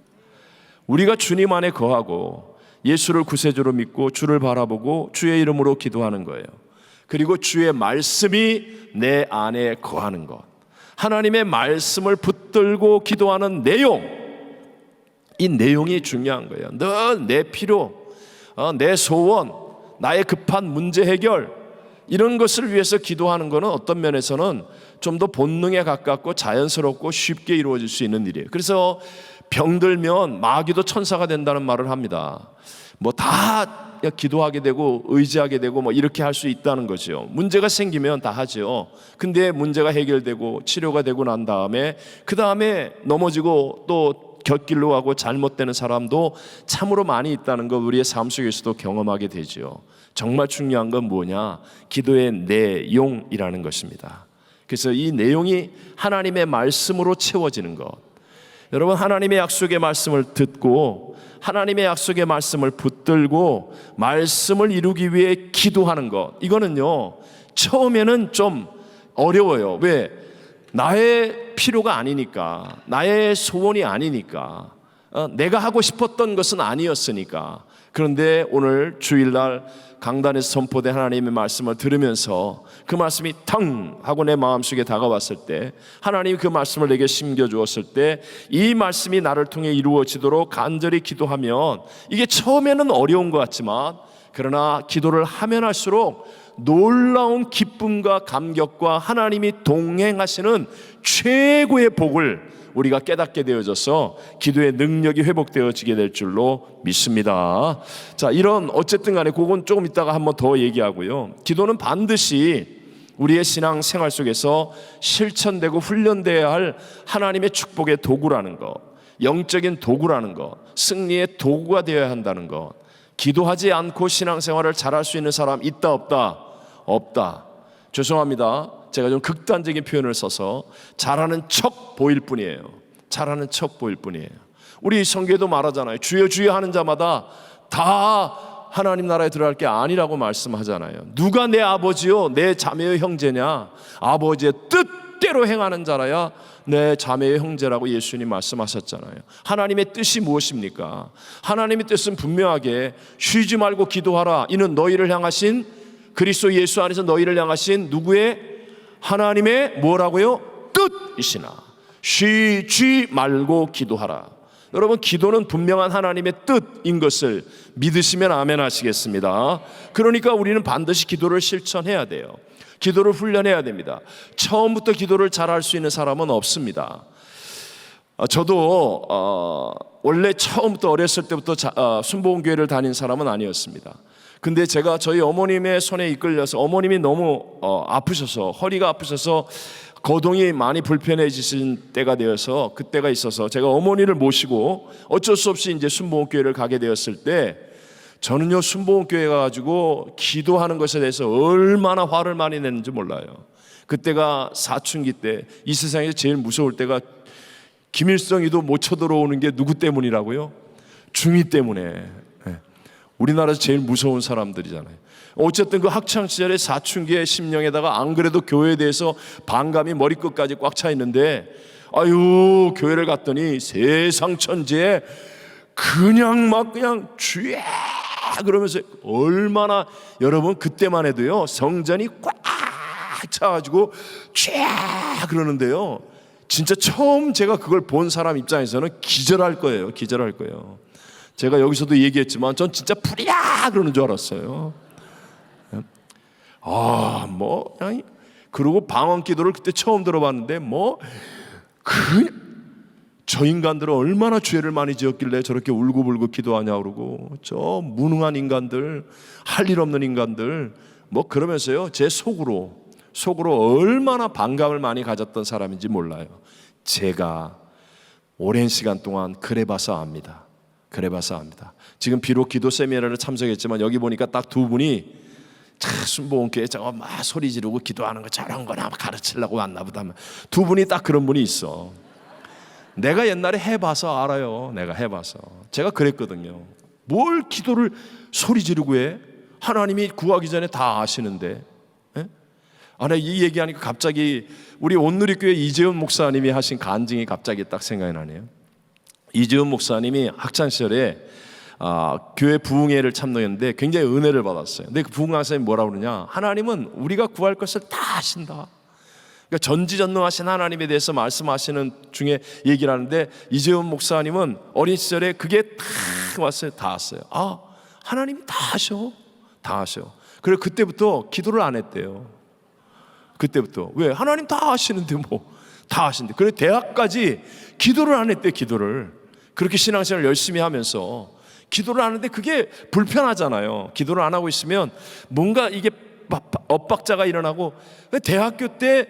우리가 주님 안에 거하고 예수를 구세주로 믿고 주를 바라보고 주의 이름으로 기도하는 거예요. 그리고 주의 말씀이 내 안에 거하는 것, 하나님의 말씀을 붙들고 기도하는 내용, 이 내용이 중요한 거예요. 늘 내 필요, 내 소원, 나의 급한 문제 해결, 이런 것을 위해서 기도하는 것은 어떤 면에서는 좀 더 본능에 가깝고 자연스럽고 쉽게 이루어질 수 있는 일이에요. 그래서 병들면 마귀도 천사가 된다는 말을 합니다. 뭐 다 기도하게 되고 의지하게 되고 뭐 이렇게 할 수 있다는 거죠. 문제가 생기면 다 하죠. 근데 문제가 해결되고 치료가 되고 난 다음에 그 다음에 넘어지고 또 곁길로 가고 잘못되는 사람도 참으로 많이 있다는 거 우리의 삶 속에서도 경험하게 되죠. 정말 중요한 건 뭐냐? 기도의 내용이라는 것입니다. 그래서 이 내용이 하나님의 말씀으로 채워지는 것. 여러분, 하나님의 약속의 말씀을 듣고 하나님의 약속의 말씀을 붙들고 말씀을 이루기 위해 기도하는 것, 이거는요 처음에는 좀 어려워요. 왜? 나의 필요가 아니니까, 나의 소원이 아니니까, 내가 하고 싶었던 것은 아니었으니까. 그런데 오늘 주일날 강단에서 선포된 하나님의 말씀을 들으면서 그 말씀이 탕 하고 내 마음속에 다가왔을 때, 하나님이 그 말씀을 내게 심겨주었을 때 이 말씀이 나를 통해 이루어지도록 간절히 기도하면, 이게 처음에는 어려운 것 같지만 그러나 기도를 하면 할수록 놀라운 기쁨과 감격과 하나님이 동행하시는 최고의 복을 우리가 깨닫게 되어져서 기도의 능력이 회복되어지게 될 줄로 믿습니다. 자, 이런 어쨌든 간에 그건 조금 이따가 한번 더 얘기하고요. 기도는 반드시 우리의 신앙 생활 속에서 실천되고 훈련되어야 할 하나님의 축복의 도구라는 것, 영적인 도구라는 것, 승리의 도구가 되어야 한다는 것. 기도하지 않고 신앙생활을 잘할 수 있는 사람 있다 없다? 없다. 죄송합니다. 제가 좀 극단적인 표현을 써서 잘하는 척 보일 뿐이에요. 잘하는 척 보일 뿐이에요. 우리 성경에도 말하잖아요. 주여 주여 하는 자마다 다 하나님 나라에 들어갈 게 아니라고 말씀하잖아요. 누가 내 아버지요 내 자매의 형제냐? 아버지의 뜻대로 행하는 자라야 내 자매의 형제라고 예수님 말씀하셨잖아요. 하나님의 뜻이 무엇입니까? 하나님의 뜻은 분명하게 쉬지 말고 기도하라. 이는 너희를 향하신 그리스도 예수 안에서 너희를 향하신 누구의? 하나님의 뭐라고요? 뜻이시나. 쉬지 말고 기도하라. 여러분, 기도는 분명한 하나님의 뜻인 것을 믿으시면 아멘 하시겠습니다. 그러니까 우리는 반드시 기도를 실천해야 돼요. 기도를 훈련해야 됩니다. 처음부터 기도를 잘할 수 있는 사람은 없습니다. 저도 원래 처음부터 어렸을 때부터 순복음교회를 다닌 사람은 아니었습니다. 근데 제가 저희 어머님의 손에 이끌려서, 어머님이 너무 아프셔서, 허리가 아프셔서 거동이 많이 불편해지신 때가 되어서, 그때가 있어서 제가 어머니를 모시고 어쩔 수 없이 이제 순복음교회를 가게 되었을 때, 저는요 순복음교회 가가지고 기도하는 것에 대해서 얼마나 화를 많이 냈는지 몰라요. 그때가 사춘기 때, 이 세상에서 제일 무서울 때가 김일성이도 못 쳐들어오는 게 누구 때문이라고요? 중이 때문에. 우리나라에서 제일 무서운 사람들이잖아요. 어쨌든 그 학창시절의 사춘기의 심령에다가 안 그래도 교회에 대해서 반감이 머리끝까지 꽉 차 있는데, 아유 교회를 갔더니 세상 천지에 그냥 막 그냥 쥐야 그러면서, 얼마나 여러분 그때만 해도요 성전이 꽉 차가지고 쥐야 그러는데요, 진짜 처음 제가 그걸 본 사람 입장에서는 기절할 거예요. 기절할 거예요. 제가 여기서도 얘기했지만 전 진짜 불이야 그러는 줄 알았어요. 그냥 그리고 방언기도를 그때 처음 들어봤는데 저 인간들은 얼마나 죄를 많이 지었길래 저렇게 울고불고 기도하냐 그러고, 저 무능한 인간들, 할 일 없는 인간들 그러면서요 제 속으로 얼마나 반감을 많이 가졌던 사람인지 몰라요. 제가 오랜 시간 동안 그래봐서 압니다. 지금 비록 기도 세미나를 참석했지만 여기 보니까 딱 두 분이 순복음교회 저거 막 소리 지르고 기도하는 거 저런 거나 가르치려고 왔나 보다. 두 분이 딱 그런 분이 있어. 내가 옛날에 해봐서 알아요. 내가 해봐서. 제가 그랬거든요. 뭘 기도를 소리 지르고 해? 하나님이 구하기 전에 다 아시는데. 내가 이 얘기하니까 갑자기 우리 온누리교회 이재훈 목사님이 하신 간증이 갑자기 딱 생각이 나네요. 이재훈 목사님이 학창시절에 교회 부흥회를 참석했는데 굉장히 은혜를 받았어요. 근데 그 부흥 강사님이 뭐라고 그러냐, 하나님은 우리가 구할 것을 다 아신다. 그러니까 전지전능하신 하나님에 대해서 말씀하시는 중에 얘기를 하는데, 이재훈 목사님은 어린 시절에 그게 다 왔어요. 다 왔어요. 하나님이 다 아셔. 그래서 그때부터 기도를 안 했대요. 그때부터. 왜? 하나님 다 아시는데 다 아신대. 그래 대학까지 기도를 안 했대. 기도를 그렇게 신앙생활을 열심히 하면서 기도를 하는데 그게 불편하잖아요. 기도를 안 하고 있으면 뭔가 이게 엇박자가 일어나고. 대학교 때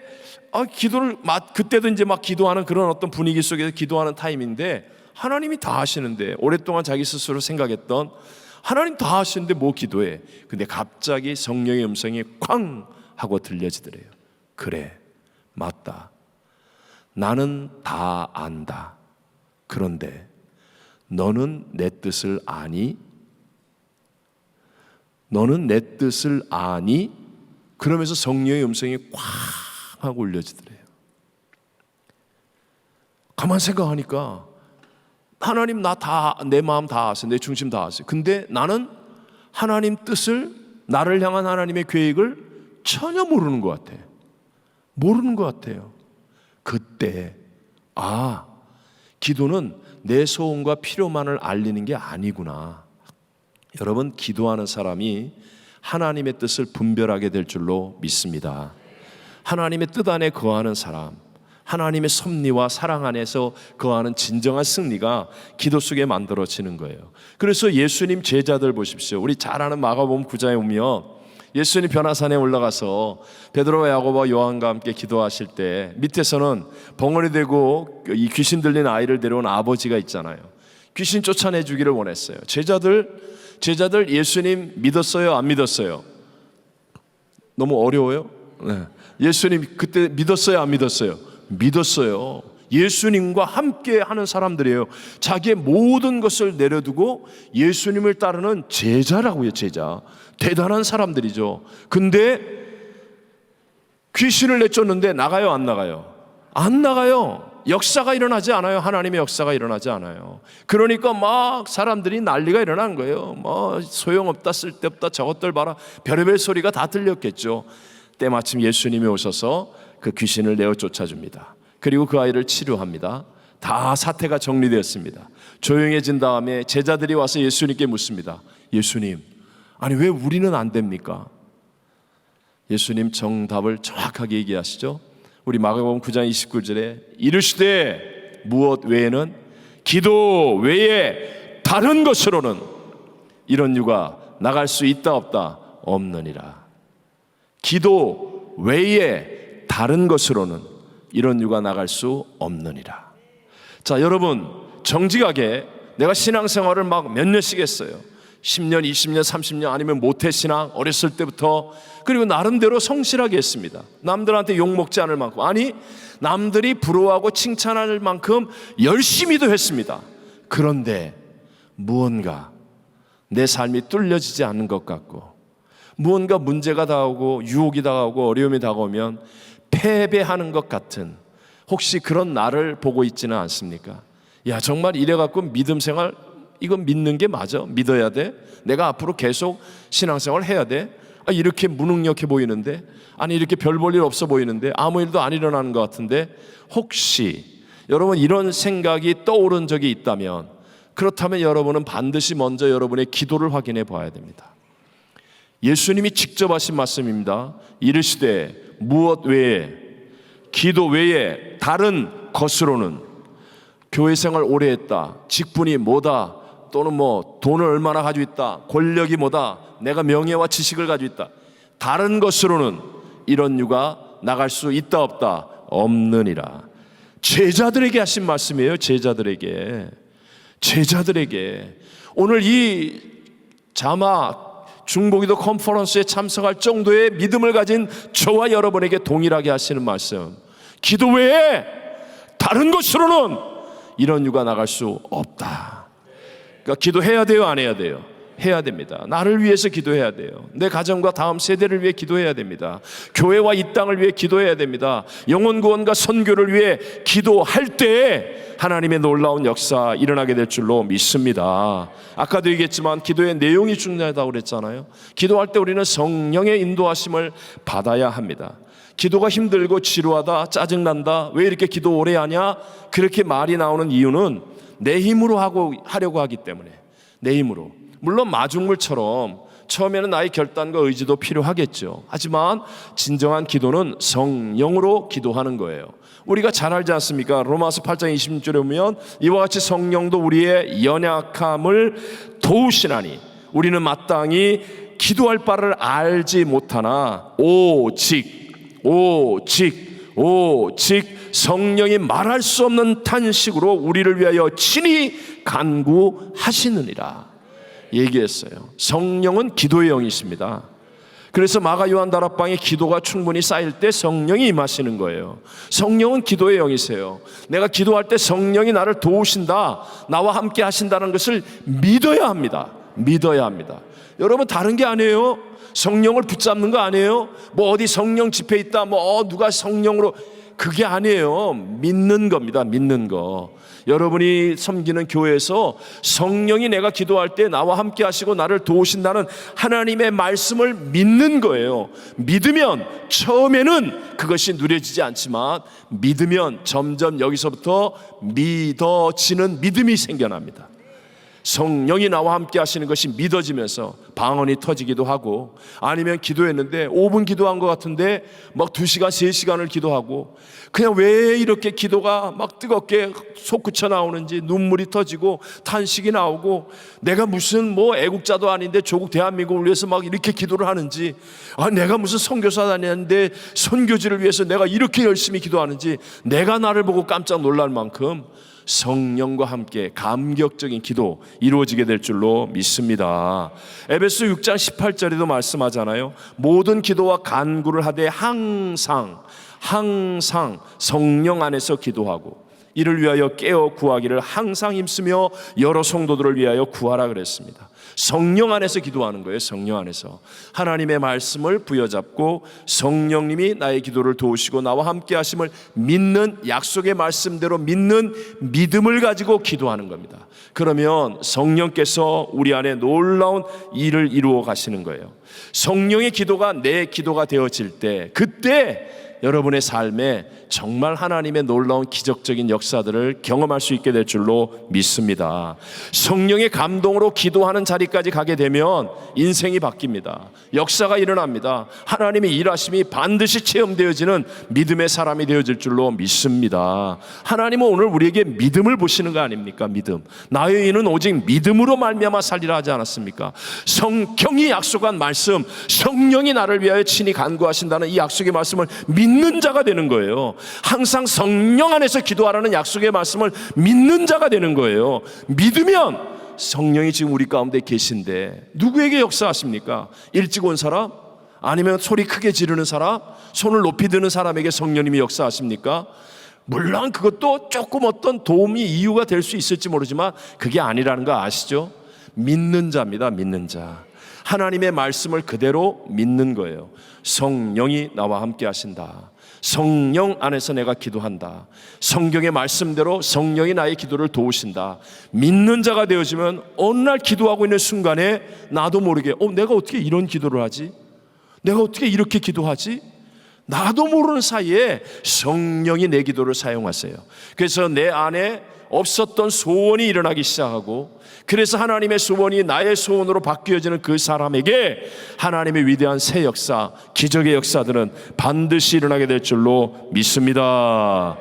기도를 그때도 이제 막 기도하는 그런 어떤 분위기 속에서 기도하는 타임인데, 하나님이 다 하시는데, 오랫동안 자기 스스로 생각했던 하나님 다 하시는데 뭐 기도해. 근데 갑자기 성령의 음성이 쾅 하고 들려지더래요. 그래, 맞다. 나는 다 안다. 그런데 너는 내 뜻을 아니? 너는 내 뜻을 아니? 그러면서 성령의 음성이 꽉 하고 울려지더래요. 가만 생각하니까 하나님 나 다, 내 마음 다 아세요. 내 중심 다 아세요. 근데 나는 하나님 뜻을, 나를 향한 하나님의 계획을 전혀 모르는 것 같아. 모르는 것 같아요. 그때 기도는 내 소원과 필요만을 알리는 게 아니구나. 여러분, 기도하는 사람이 하나님의 뜻을 분별하게 될 줄로 믿습니다. 하나님의 뜻 안에 거하는 사람, 하나님의 섭리와 사랑 안에서 거하는 진정한 승리가 기도 속에 만들어지는 거예요. 그래서 예수님 제자들 보십시오. 우리 잘 아는 마가복음 9장에 보면 예수님 변화산에 올라가서 베드로와 야고보와 요한과 함께 기도하실 때 밑에서는 벙어리 되고 이 귀신 들린 아이를 데려온 아버지가 있잖아요. 귀신 쫓아내주기를 원했어요. 제자들 예수님 믿었어요? 안 믿었어요? 너무 어려워요? 네. 예수님 그때 믿었어요, 안 믿었어요? 믿었어요. 예수님과 함께 하는 사람들이에요. 자기의 모든 것을 내려두고 예수님을 따르는 제자라고요. 제자. 대단한 사람들이죠. 근데 귀신을 내쫓는데 나가요, 안 나가요? 안 나가요. 역사가 일어나지 않아요. 하나님의 역사가 일어나지 않아요. 그러니까 막 사람들이 난리가 일어난 거예요. 뭐 소용없다, 쓸데없다, 저것들 봐라, 별의별 소리가 다 들렸겠죠. 때마침 예수님이 오셔서 그 귀신을 내어 쫓아줍니다. 그리고 그 아이를 치료합니다. 다 사태가 정리되었습니다. 조용해진 다음에 제자들이 와서 예수님께 묻습니다. 예수님, 아니 왜 우리는 안 됩니까? 예수님 정답을 정확하게 얘기하시죠. 우리 마가복음 9장 29절에 이르시되 무엇 외에는, 기도 외에 다른 것으로는 이런 유가 나갈 수 있다 없다? 없느니라. 기도 외에 다른 것으로는 이런 유가 나갈 수 없느니라. 자, 여러분 정직하게 내가 신앙생활을 막 몇 년씩 했어요. 10년, 20년, 30년 아니면 모태신앙 어렸을 때부터, 그리고 나름대로 성실하게 했습니다. 남들한테 욕먹지 않을 만큼, 아니 남들이 부러워하고 칭찬할 만큼 열심히도 했습니다. 그런데 무언가 내 삶이 뚫려지지 않는 것 같고, 무언가 문제가 다가오고 유혹이 다가오고 어려움이 다가오면 패배하는 것 같은, 혹시 그런 나를 보고 있지는 않습니까? 야, 정말 이래갖고 믿음 생활 이건 믿는 게 맞아? 믿어야 돼? 내가 앞으로 계속 신앙생활 해야 돼? 이렇게 무능력해 보이는데, 아니 이렇게 별 볼 일 없어 보이는데, 아무 일도 안 일어나는 것 같은데, 혹시 여러분 이런 생각이 떠오른 적이 있다면, 그렇다면 여러분은 반드시 먼저 여러분의 기도를 확인해 봐야 됩니다. 예수님이 직접 하신 말씀입니다. 이르시되 무엇 외에, 기도 외에 다른 것으로는, 교회 생활 오래 했다, 직분이 뭐다, 또는 뭐 돈을 얼마나 가지고 있다, 권력이 뭐다, 내가 명예와 지식을 가지고 있다, 다른 것으로는 이런 유가 나갈 수 있다 없다? 없느니라. 제자들에게 하신 말씀이에요. 제자들에게. 오늘 이 자마 중보기도 컨퍼런스에 참석할 정도의 믿음을 가진 저와 여러분에게 동일하게 하시는 말씀, 기도 외에 다른 것으로는 이런 유가 나갈 수 없다. 그러니까 기도해야 돼요, 안 해야 돼요? 해야 됩니다. 나를 위해서 기도해야 돼요. 내 가정과 다음 세대를 위해 기도해야 됩니다. 교회와 이 땅을 위해 기도해야 됩니다. 영혼 구원과 선교를 위해 기도할 때 하나님의 놀라운 역사 일어나게 될 줄로 믿습니다. 아까도 얘기했지만 기도의 내용이 중요하다고 그랬잖아요. 기도할 때 우리는 성령의 인도하심을 받아야 합니다. 기도가 힘들고 지루하다, 짜증난다, 왜 이렇게 기도 오래 하냐, 그렇게 말이 나오는 이유는 내 힘으로 하려고 하기 때문에. 내 힘으로. 물론 마중물처럼 처음에는 나의 결단과 의지도 필요하겠죠. 하지만 진정한 기도는 성령으로 기도하는 거예요. 우리가 잘 알지 않습니까? 로마서 8장 26절에 보면 이와 같이 성령도 우리의 연약함을 도우시나니 우리는 마땅히 기도할 바를 알지 못하나 오직 성령이 말할 수 없는 탄식으로 우리를 위하여 친히 간구하시느니라 얘기했어요. 성령은 기도의 영이십니다. 그래서 마가 요한 다락방에 기도가 충분히 쌓일 때 성령이 임하시는 거예요. 성령은 기도의 영이세요. 내가 기도할 때 성령이 나를 도우신다, 나와 함께 하신다는 것을 믿어야 합니다. 여러분 다른 게 아니에요. 성령을 붙잡는 거 아니에요. 뭐 어디 성령 집회 있다, 누가 성령으로, 그게 아니에요. 믿는 겁니다. 믿는 거. 여러분이 섬기는 교회에서 성령이 내가 기도할 때 나와 함께 하시고 나를 도우신다는 하나님의 말씀을 믿는 거예요. 믿으면 처음에는 그것이 누려지지 않지만 믿으면 점점 여기서부터 믿어지는 믿음이 생겨납니다. 성령이 나와 함께 하시는 것이 믿어지면서 방언이 터지기도 하고, 아니면 기도했는데 5분 기도한 것 같은데 막 2시간, 3시간을 기도하고, 그냥 왜 이렇게 기도가 막 뜨겁게 솟구쳐 나오는지, 눈물이 터지고 탄식이 나오고, 내가 무슨 애국자도 아닌데 조국 대한민국을 위해서 막 이렇게 기도를 하는지, 내가 무슨 선교사 다니는데 선교지를 위해서 내가 이렇게 열심히 기도하는지, 내가 나를 보고 깜짝 놀랄 만큼 성령과 함께 감격적인 기도 이루어지게 될 줄로 믿습니다. 에베소 6장 18절에도 말씀하잖아요. 모든 기도와 간구를 하되 항상 성령 안에서 기도하고 이를 위하여 깨어 구하기를 항상 힘쓰며 여러 성도들을 위하여 구하라 그랬습니다. 성령 안에서 기도하는 거예요. 성령 안에서 하나님의 말씀을 부여잡고 성령님이 나의 기도를 도우시고 나와 함께 하심을 믿는, 약속의 말씀대로 믿는 믿음을 가지고 기도하는 겁니다. 그러면 성령께서 우리 안에 놀라운 일을 이루어 가시는 거예요. 성령의 기도가 내 기도가 되어질 때, 그때 여러분의 삶에 정말 하나님의 놀라운 기적적인 역사들을 경험할 수 있게 될 줄로 믿습니다. 성령의 감동으로 기도하는 자리까지 가게 되면 인생이 바뀝니다. 역사가 일어납니다. 하나님의 일하심이 반드시 체험되어지는 믿음의 사람이 되어질 줄로 믿습니다. 하나님은 오늘 우리에게 믿음을 보시는 거 아닙니까? 믿음. 나의 의는 오직 믿음으로 말미암아 살리라 하지 않았습니까? 성경이 약속한 말씀, 성령이 나를 위하여 친히 간구하신다는 이 약속의 말씀을 믿는 자가 되는 거예요. 항상 성령 안에서 기도하라는 약속의 말씀을 믿는 자가 되는 거예요. 믿으면 성령이 지금 우리 가운데 계신데 누구에게 역사하십니까? 일찍 온 사람? 아니면 소리 크게 지르는 사람? 손을 높이 드는 사람에게 성령님이 역사하십니까? 물론 그것도 조금 어떤 도움이 이유가 될 수 있을지 모르지만 그게 아니라는 거 아시죠? 믿는 자입니다. 믿는 자. 하나님의 말씀을 그대로 믿는 거예요. 성령이 나와 함께 하신다. 성령 안에서 내가 기도한다. 성경의 말씀대로 성령이 나의 기도를 도우신다. 믿는 자가 되어지면 어느 날 기도하고 있는 순간에 나도 모르게 내가 어떻게 이런 기도를 하지? 내가 어떻게 이렇게 기도하지? 나도 모르는 사이에 성령이 내 기도를 사용하세요. 그래서 내 안에 없었던 소원이 일어나기 시작하고, 그래서 하나님의 소원이 나의 소원으로 바뀌어지는 그 사람에게 하나님의 위대한 새 역사, 기적의 역사들은 반드시 일어나게 될 줄로 믿습니다.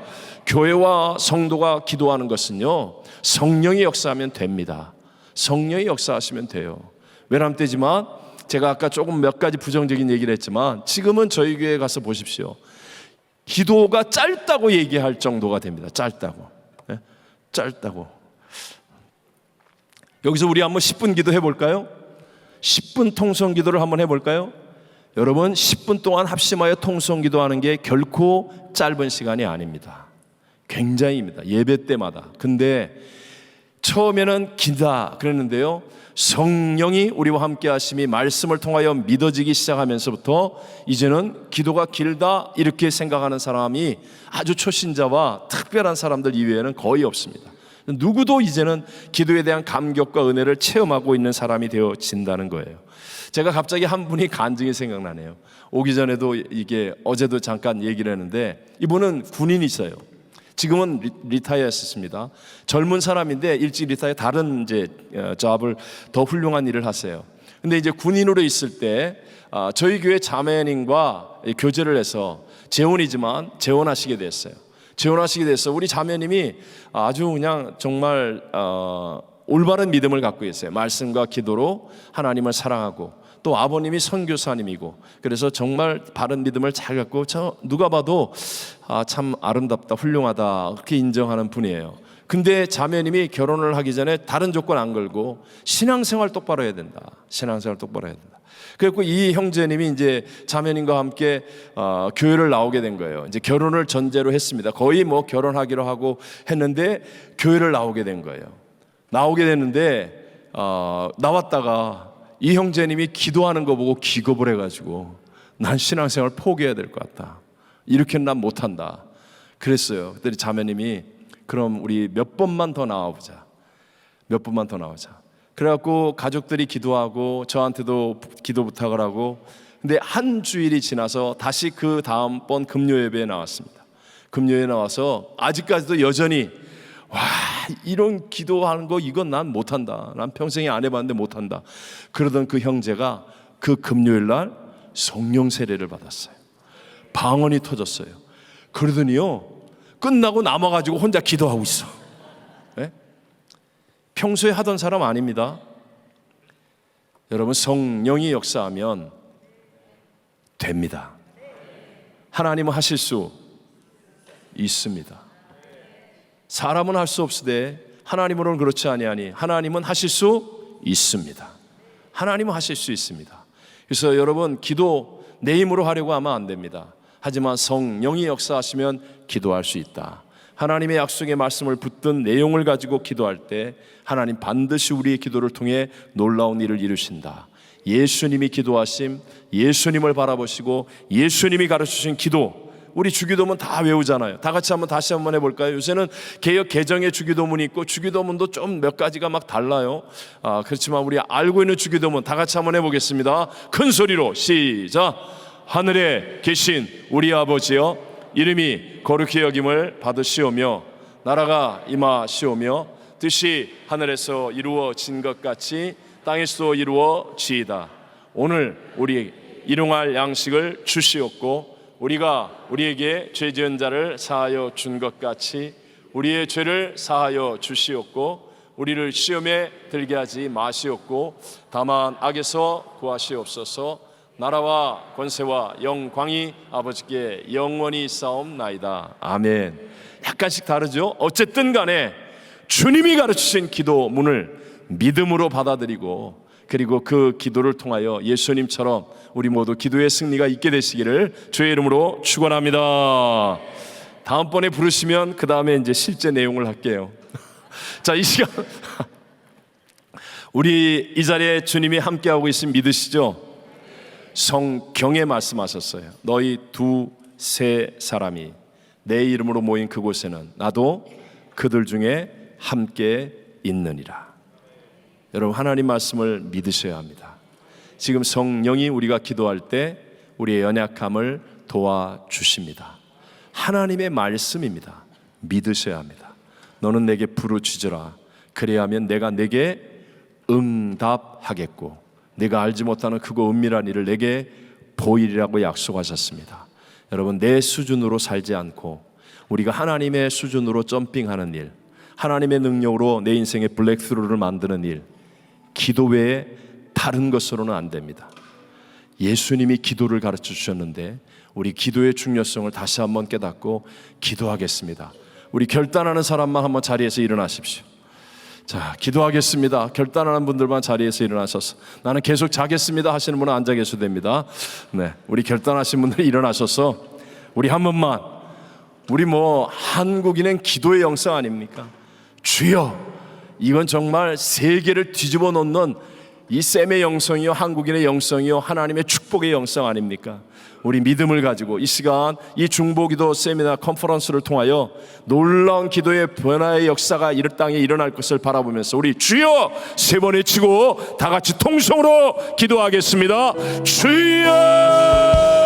교회와 성도가 기도하는 것은요, 성령이 역사하면 됩니다. 성령이 역사하시면 돼요. 외람되지만 제가 아까 조금 몇 가지 부정적인 얘기를 했지만 지금은 저희 교회에 가서 보십시오. 기도가 짧다고 얘기할 정도가 됩니다. 짧다고. 짧다고. 여기서 우리 한번 10분 기도 해볼까요? 10분 통성 기도를 한번 해볼까요? 여러분 10분 동안 합심하여 통성 기도하는 게 결코 짧은 시간이 아닙니다. 굉장히입니다. 예배 때마다. 근데 처음에는 기다 그랬는데요, 성령이 우리와 함께 하심이 말씀을 통하여 믿어지기 시작하면서부터 이제는 기도가 길다 이렇게 생각하는 사람이 아주 초신자와 특별한 사람들 이외에는 거의 없습니다. 누구도 이제는 기도에 대한 감격과 은혜를 체험하고 있는 사람이 되어진다는 거예요. 제가 갑자기 한 분이 간증이 생각나네요. 오기 전에도 이게 어제도 잠깐 얘기를 했는데, 이분은 군인이세요. 지금은 리타이어 했습니다. 젊은 사람인데 일찍 리타이어, 다른 이제 잡을 더 훌륭한 일을 하세요. 근데 이제 군인으로 있을 때 저희 교회 자매님과 교제를 해서 재혼이지만 재혼하시게 됐어요. 재혼하시게 됐어. 우리 자매님이 아주 그냥 정말 올바른 믿음을 갖고 계세요. 말씀과 기도로 하나님을 사랑하고, 또 아버님이 선교사님이고, 그래서 정말 바른 믿음을 잘 갖고 누가 봐도 참 아름답다, 훌륭하다 그렇게 인정하는 분이에요. 근데 자매님이 결혼을 하기 전에 다른 조건 안 걸고 신앙생활 똑바로 해야 된다. 신앙생활 똑바로 해야 된다. 그래서 이 형제님이 이제 자매님과 함께 교회를 나오게 된 거예요. 이제 결혼을 전제로 했습니다. 거의 뭐 결혼하기로 하고 했는데 교회를 나오게 된 거예요. 나오게 됐는데 나왔다가 이 형제님이 기도하는 거 보고 기겁을 해가지고 난 신앙생활 포기해야 될 것 같다. 이렇게는 난 못한다. 그랬어요. 그랬더니 자매님이 그럼 우리 몇 번만 더 나와보자. 몇 번만 더 나오자. 그래갖고 가족들이 기도하고 저한테도 기도 부탁을 하고, 근데 한 주일이 지나서 다시 그 다음번 금요 예배에 나왔습니다. 금요에 나와서 아직까지도 여전히 이런 기도하는 거 이건 난 못한다. 난 평생에 안 해봤는데 못한다. 그러던 그 형제가 그 금요일 날 성령 세례를 받았어요. 방언이 터졌어요. 그러더니요, 끝나고 남아가지고 혼자 기도하고 있어. 네? 평소에 하던 사람 아닙니다. 여러분, 성령이 역사하면 됩니다. 하나님은 하실 수 있습니다. 사람은 할 수 없으되 하나님으로는 그렇지 아니하니 하나님은 하실 수 있습니다. 하나님은 하실 수 있습니다. 그래서 여러분, 기도 내 힘으로 하려고 하면 안 됩니다. 하지만 성령이 역사하시면 기도할 수 있다. 하나님의 약속의 말씀을 붙든 내용을 가지고 기도할 때 하나님 반드시 우리의 기도를 통해 놀라운 일을 이루신다. 예수님이 기도하심, 예수님을 바라보시고 예수님이 가르치신 기도, 우리 주기도문 다 외우잖아요. 다 같이 다시 한번 해볼까요? 요새는 개역 개정의 주기도문이 있고 주기도문도 좀 몇 가지가 막 달라요. 그렇지만 우리 알고 있는 주기도문 다 같이 한번 해보겠습니다. 큰 소리로 시작. 하늘에 계신 우리 아버지여, 이름이 거룩히 여김을 받으시오며 나라가 임하시오며 뜻이 하늘에서 이루어진 것 같이 땅에서도 이루어지이다. 오늘 우리 일용할 양식을 주시옵고 우리가 우리에게 죄 지은 자를 사하여 준 것 같이 우리의 죄를 사하여 주시옵고 우리를 시험에 들게 하지 마시옵고 다만 악에서 구하시옵소서. 나라와 권세와 영광이 아버지께 영원히 있사옵나이다. 아멘. 약간씩 다르죠? 어쨌든 간에 주님이 가르치신 기도문을 믿음으로 받아들이고 그리고 그 기도를 통하여 예수님처럼 우리 모두 기도의 승리가 있게 되시기를 주의 이름으로 축원합니다. 다음번에 부르시면 그 다음에 이제 실제 내용을 할게요. 자, 이 시간 우리 이 자리에 주님이 함께하고 있으면 믿으시죠? 성경에 말씀하셨어요. 너희 두세 사람이 내 이름으로 모인 그곳에는 나도 그들 중에 함께 있느니라. 여러분, 하나님 말씀을 믿으셔야 합니다. 지금 성령이 우리가 기도할 때 우리의 연약함을 도와주십니다. 하나님의 말씀입니다. 믿으셔야 합니다. 너는 내게 부르짖으라. 그래야면 내가 내게 응답하겠고 내가 알지 못하는 크고 은밀한 일을 내게 보이리라고 약속하셨습니다. 여러분, 내 수준으로 살지 않고 우리가 하나님의 수준으로 점핑하는 일, 하나님의 능력으로 내 인생의 블랙스루를 만드는 일, 기도 외에 다른 것으로는 안 됩니다. 예수님이 기도를 가르쳐 주셨는데 우리 기도의 중요성을 다시 한번 깨닫고 기도하겠습니다. 우리 결단하는 사람만 한번 자리에서 일어나십시오. 자, 기도하겠습니다. 결단하는 분들만 자리에서 일어나셔서 나는 계속 자겠습니다 하시는 분은 앉아 계셔도 됩니다. 네, 우리 결단하신 분들 일어나셔서 우리 한 번만, 우리 한국인은 기도의 영성 아닙니까? 주여, 이건 정말 세계를 뒤집어 놓는 이 셈의 영성이요, 한국인의 영성이요, 하나님의 축복의 영성 아닙니까? 우리 믿음을 가지고 이 시간 이 중보기도 세미나 컨퍼런스를 통하여 놀라운 기도의 변화의 역사가 이 땅에 일어날 것을 바라보면서 우리 주여 세 번 외치고 다 같이 통성으로 기도하겠습니다. 주여!